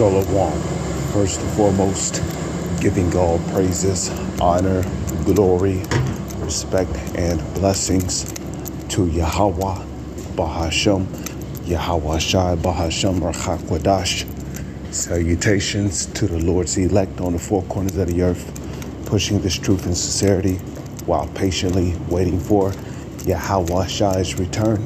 Shalom. First and foremost, giving all praises, honor, glory, respect, and blessings to Yahweh, Bahasham, Yahweh Shai, Bahasham, Rachakwadash. Salutations to the Lord's elect on the four corners of the earth, pushing this truth and sincerity while patiently waiting for Yahweh Shai's return.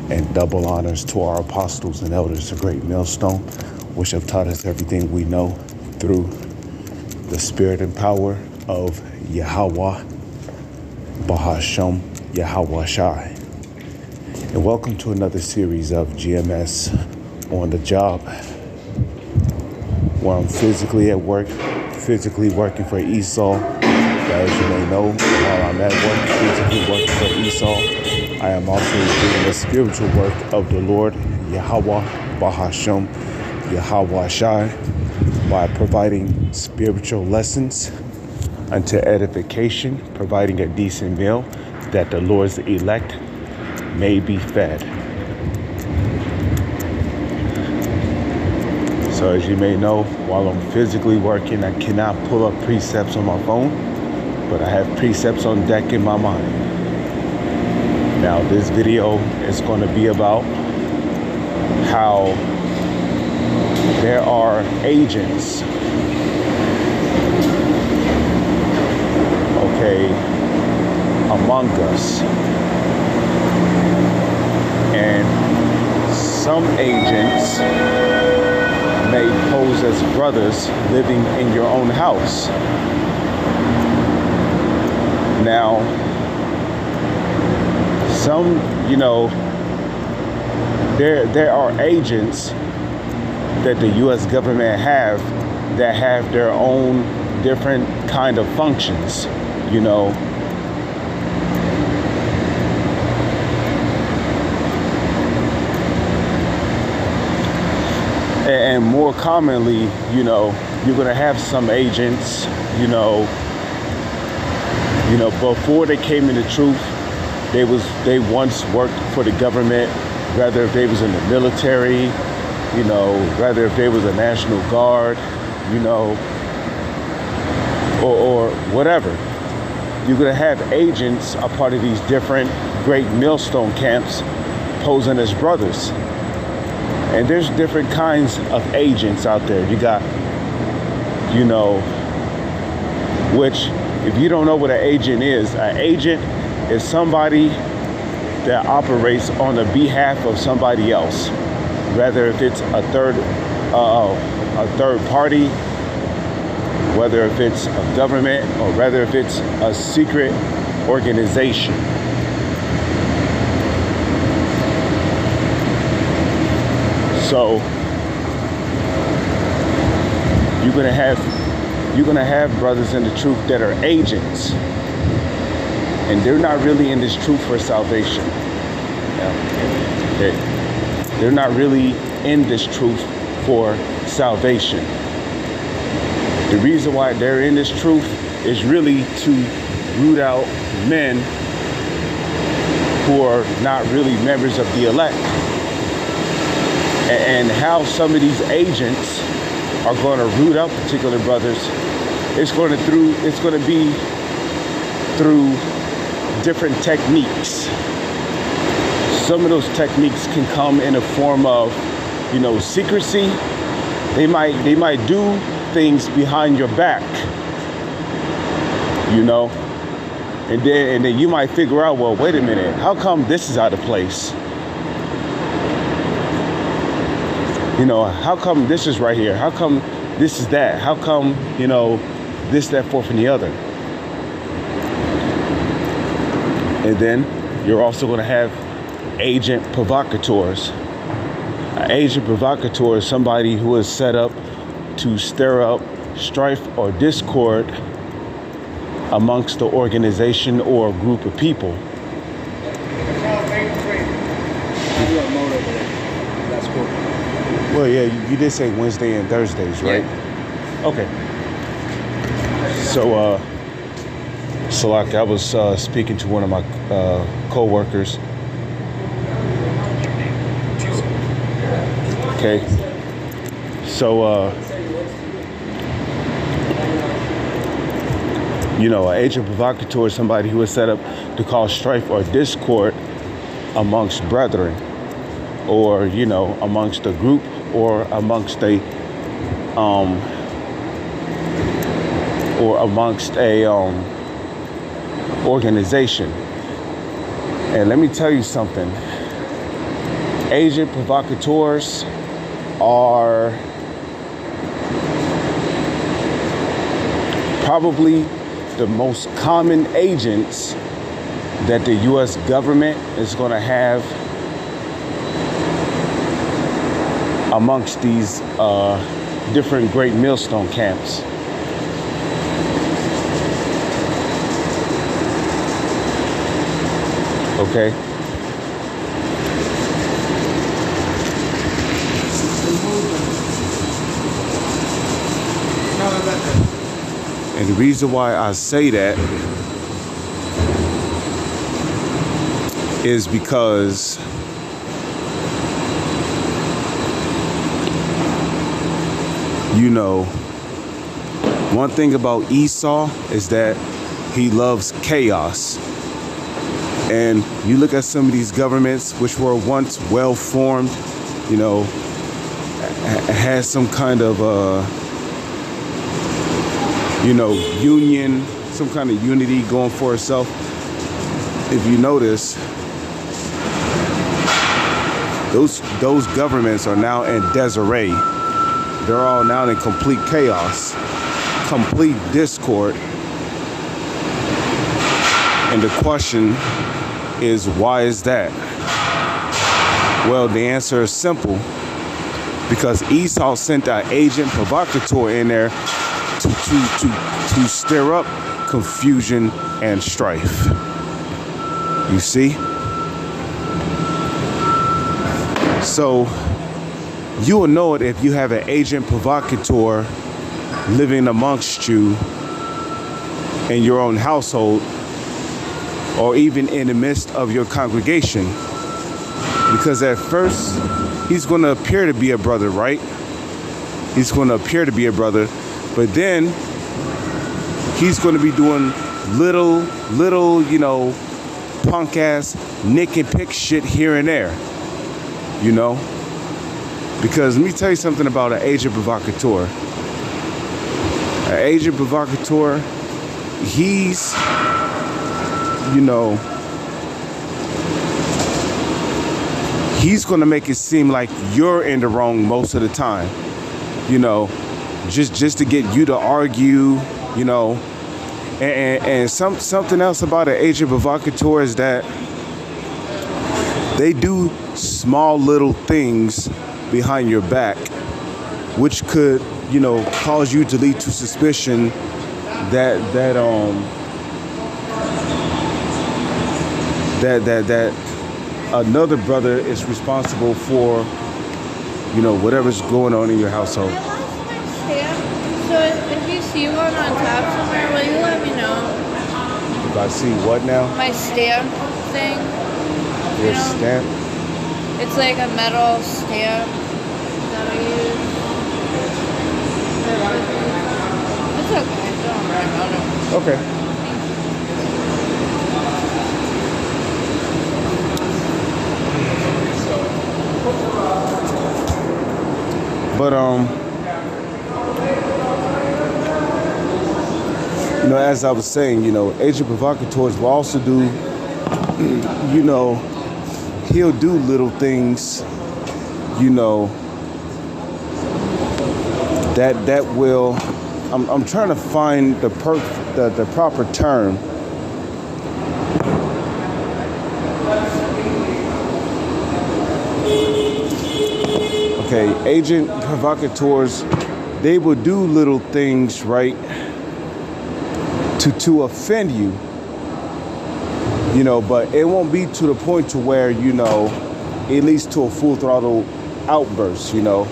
And double honors to our apostles and elders, a great millstone, which have taught us everything we know through the spirit and power of Yahweh, Bahasham, Yahweh Shai. And welcome to another series of GMS on the job, where I'm physically at work, physically working for Esau. As you may know, while I'm at work, physically working for Esau, I am also doing the spiritual work of the Lord, Yahweh, Bahasham, Yahweh Shai, by providing spiritual lessons unto edification, providing a decent meal that the Lord's elect may be fed. So as you may know, while I'm physically working, I cannot pull up precepts on my phone, but I have precepts on deck in my mind. Now, this video is going to be about how there are agents, among us. And some agents may pose as brothers living in your own house. Now, some, there are agents that the U.S. government have that have their own different kind of functions, And more commonly, you're going to have some agents, before they came into truth, they once worked for the government, whether if they was in the military, whether if they was a National Guard, or whatever. You're going to have agents a part of these different great millstone camps posing as brothers. And there's different kinds of agents out there. You got, which if you don't know what an agent is somebody that operates on the behalf of somebody else, whether if it's a third party, whether if it's a government, or whether if it's a secret organization. So you're gonna have brothers in the truth that are agents, and they're not really in this truth for salvation. They're not really in this truth for salvation. The reason why they're in this truth is really to root out men who are not really members of the elect. And how some of these agents are going to root out particular brothers, it's going to be through different techniques. Some of those techniques can come in a form of, secrecy. They might do things behind your back, and then you might figure out, well, wait a minute, how come this is out of place? How come this is right here? How come this is that? How come, this, that, fourth, and the other? And then you're also going to have agent provocateurs. An agent provocateur is somebody who is set up to stir up strife or discord amongst the organization or group of people. Well, yeah, you did say Wednesday and Thursdays, right? Yeah. Okay. So like I was speaking to one of my co-workers. Okay. So, you know, an agent provocateur is somebody who is set up to cause strife or discord amongst brethren, or, you know, amongst a group, or amongst a organization. And let me tell you something. Agent provocateurs are probably the most common agents that the U.S. government is going to have amongst these different Great Millstone camps. Okay. And the reason why I say that is because you know, one thing about Esau is that he loves chaos. And you look at some of these governments which were once well formed, you know, had some kind of you know, union, some kind of unity going for itself. If you notice, those governments are now in disarray. They're all now in complete chaos, complete discord. And the question is, why is that? Well, the answer is simple. Because Esau sent an agent provocateur in there to stir up confusion and strife. You see? So you will know it if you have an agent provocateur living amongst you in your own household, or even in the midst of your congregation. Because at first, he's going to appear to be a brother, right? He's going to appear to be a brother, but then he's going to be doing little, you know, punk ass nick and pick shit here and there, you know? Because let me tell you something about an agent provocateur. An agent provocateur, he's, you know, he's going to make it seem like you're in the wrong most of the time, you know, just to get you to argue, you know. And something else about an agent provocateur is that they do small little things behind your back, which could, you know, cause you to lead to suspicion that another brother is responsible for, you know, whatever's going on in your household. So if you see one on top somewhere, will you let me know? If I see what now? My stamp thing. Your stamp? It's like a metal stamp that I use. It's okay. Don't worry about it. Okay. But you know, as I was saying, you know, agent provocateurs will also do, you know, he'll do little things, you know, that will, I'm trying to find the proper term. Okay, agent provocateurs, they will do little things, right, to offend you, you know, but it won't be to the point to where, you know, it leads to a full throttle outburst, you know.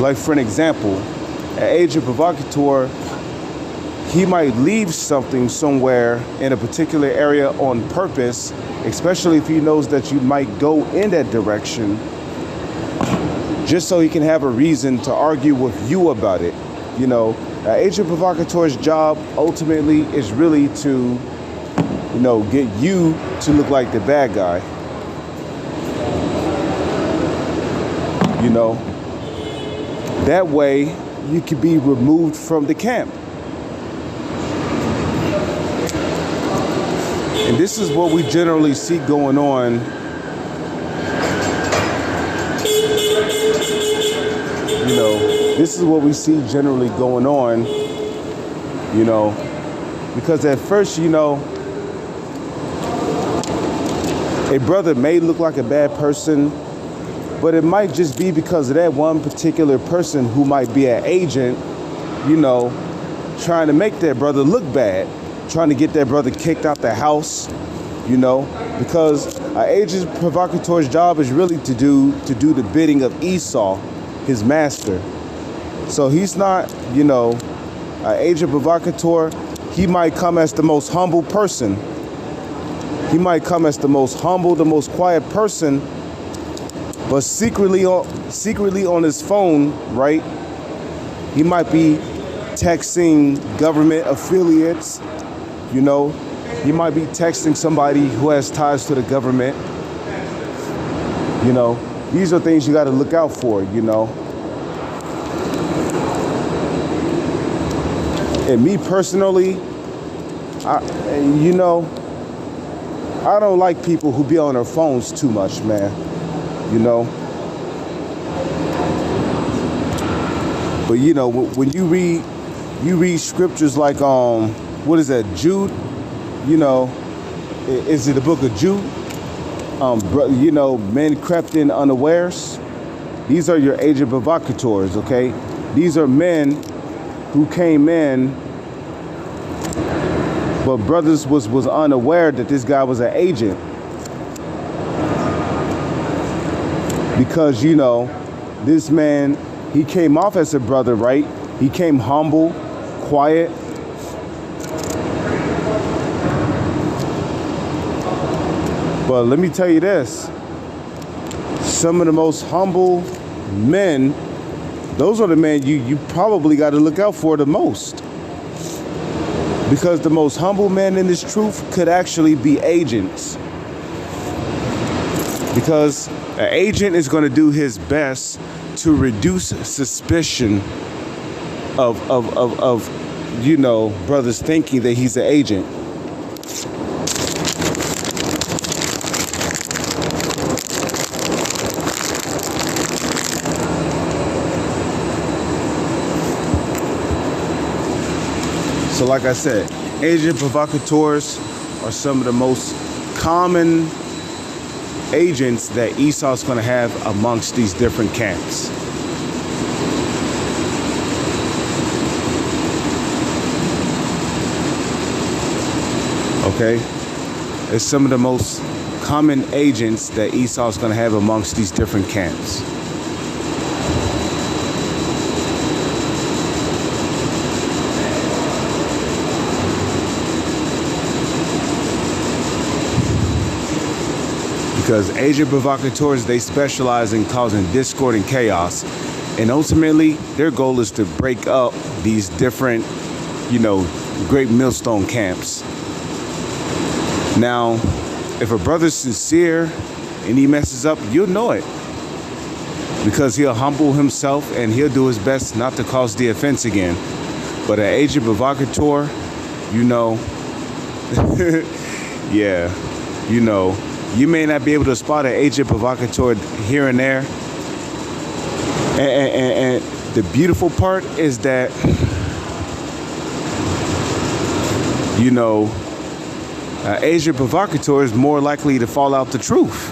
Like, for an example, an agent provocateur, he might leave something somewhere in a particular area on purpose, especially if he knows that you might go in that direction, just so he can have a reason to argue with you about it. You know, an agent provocateur's job ultimately is really to, you know, get you to look like the bad guy. You know, that way you can be removed from the camp. And this is what we generally see going on. You know, this is what we see generally going on, you know, because at first, you know, a brother may look like a bad person, but it might just be because of that one particular person who might be an agent, you know, trying to make that brother look bad, trying to get that brother kicked out the house, you know, because an agent provocateur's job is really to do the bidding of Esau, his master. So he's not, you know, an agent provocateur. He might come as the most humble person. He might come as the most humble, the most quiet person, but secretly on his phone, right? He might be texting government affiliates, you know. He might be texting somebody who has ties to the government. You know, these are things you got to look out for, you know. And me personally, you know, I don't like people who be on their phones too much, man. You know. But you know, when you read scriptures like what is that, Jude? You know, is it the book of Jude? You know, men crept in unawares. These are your agent provocateurs, okay? These are men who came in, but brothers was unaware that this guy was an agent. Because, you know, this man, he came off as a brother, right? He came humble, quiet. But let me tell you this, some of the most humble men, those are the men you probably got to look out for the most. Because the most humble men in this truth could actually be agents. Because an agent is going to do his best to reduce suspicion of you know, brothers thinking that he's an agent. So like I said, agent provocateurs are some of the most common agents that Esau's going to have amongst these different camps. Okay? It's some of the most common agents that Esau's going to have amongst these different camps. Because agent provocateurs, they specialize in causing discord and chaos. And ultimately, their goal is to break up these different, you know, great millstone camps. Now, if a brother's sincere and he messes up, you'll know it. Because he'll humble himself and he'll do his best not to cause the offense again. But an agent provocateur, you know, yeah, you know, you may not be able to spot an agent provocateur here and there. And the beautiful part is that, you know, an agent provocateur is more likely to fall out the truth.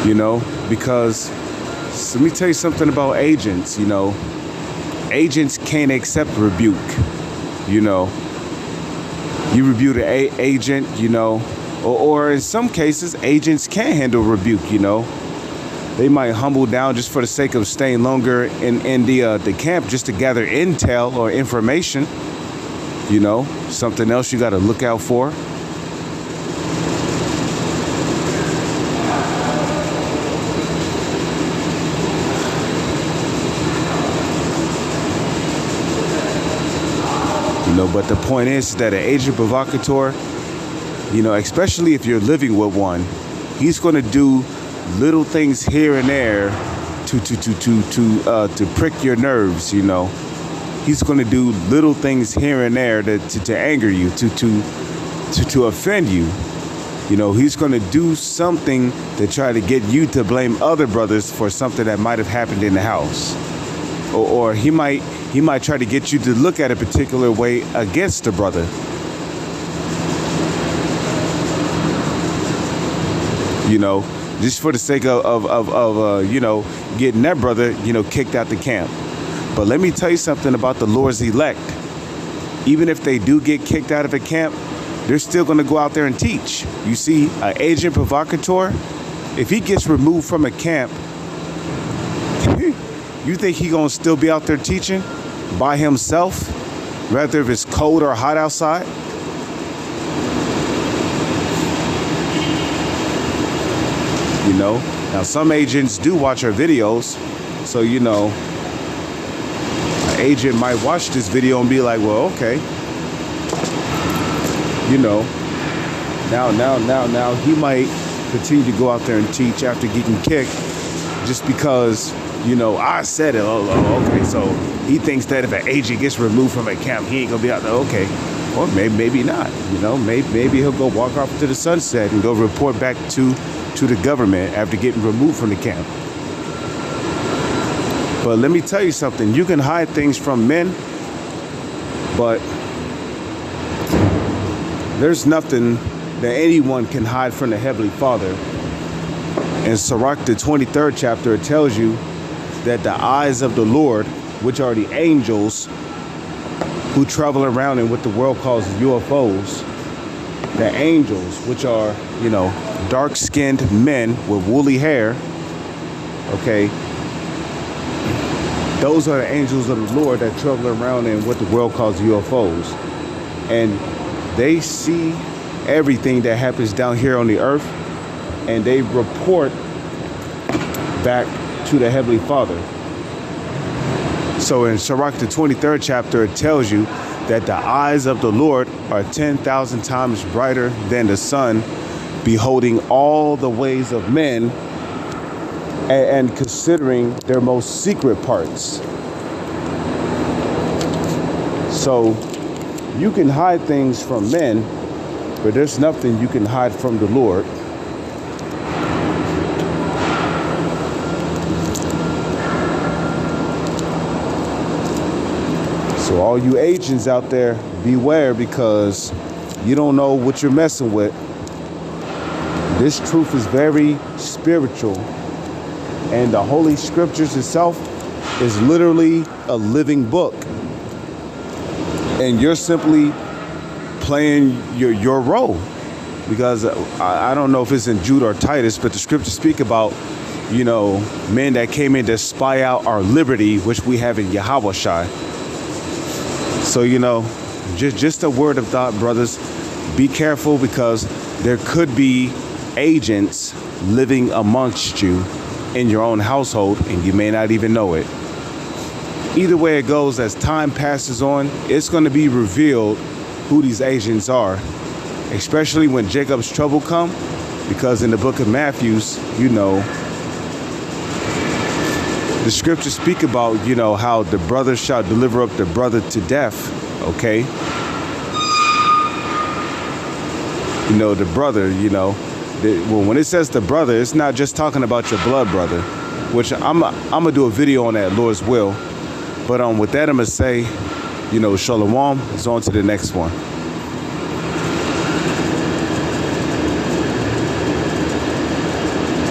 You know, because let me tell you something about agents, you know. Agents can't accept rebuke. You know, you rebuke an agent, you know, or in some cases, agents can't handle rebuke, you know. They might humble down just for the sake of staying longer in the camp just to gather intel or information, you know, something else you got to look out for. But the point is that an agent provocateur, especially if you're living with one, he's going to do little things here and there to prick your nerves. He's going to do little things here and there to anger you, to offend you. He's going to do something to try to get you to blame other brothers for something that might have happened in the house, or he might try to get you to look at a particular way against a brother. Just for the sake of getting that brother, kicked out the camp. But let me tell you something about the Lord's elect. Even if they do get kicked out of a camp, they're still going to go out there and teach. You see, an agent provocateur, if he gets removed from a camp, you think he going to still be out there teaching by himself, whether if it's cold or hot outside? Now some agents do watch our videos, so an agent might watch this video and be like, well, okay, now he might continue to go out there and teach after getting kicked just because I said it. Oh, okay, so he thinks that if an agent gets removed from a camp, he ain't gonna be out there. Okay, or maybe not. Maybe he'll go walk off to the sunset and go report back to the government after getting removed from the camp. But let me tell you something. You can hide things from men, but there's nothing that anyone can hide from the Heavenly Father. In Sirach, the 23rd chapter, it tells you that the eyes of the Lord, which are the angels who travel around in what the world calls UFOs, the angels, which are, dark-skinned men with woolly hair, okay, those are the angels of the Lord that travel around in what the world calls UFOs. And they see everything that happens down here on the earth, and they report back to the Heavenly Father. So in Sirach, the 23rd chapter, it tells you that the eyes of the Lord are 10,000 times brighter than the sun, beholding all the ways of men and considering their most secret parts. So you can hide things from men, but there's nothing you can hide from the Lord. So all you agents out there, beware, because you don't know what you're messing with. This truth is very spiritual, and the Holy Scriptures itself is literally a living book, and you're simply playing your role. Because I don't know if it's in Jude or Titus, but the Scriptures speak about men that came in to spy out our liberty, which we have in Yahawashai. So just a word of thought, brothers, be careful, because there could be agents living amongst you in your own household, and you may not even know it. Either way it goes, as time passes on, it's going to be revealed who these agents are, especially when Jacob's trouble come, because in the book of Matthew, the scriptures speak about, how the brother shall deliver up the brother to death, okay? The brother, when it says the brother, it's not just talking about your blood brother, which I'm going to do a video on that, Lord's will. But with that, I'm going to say, shalom. It's on to the next one.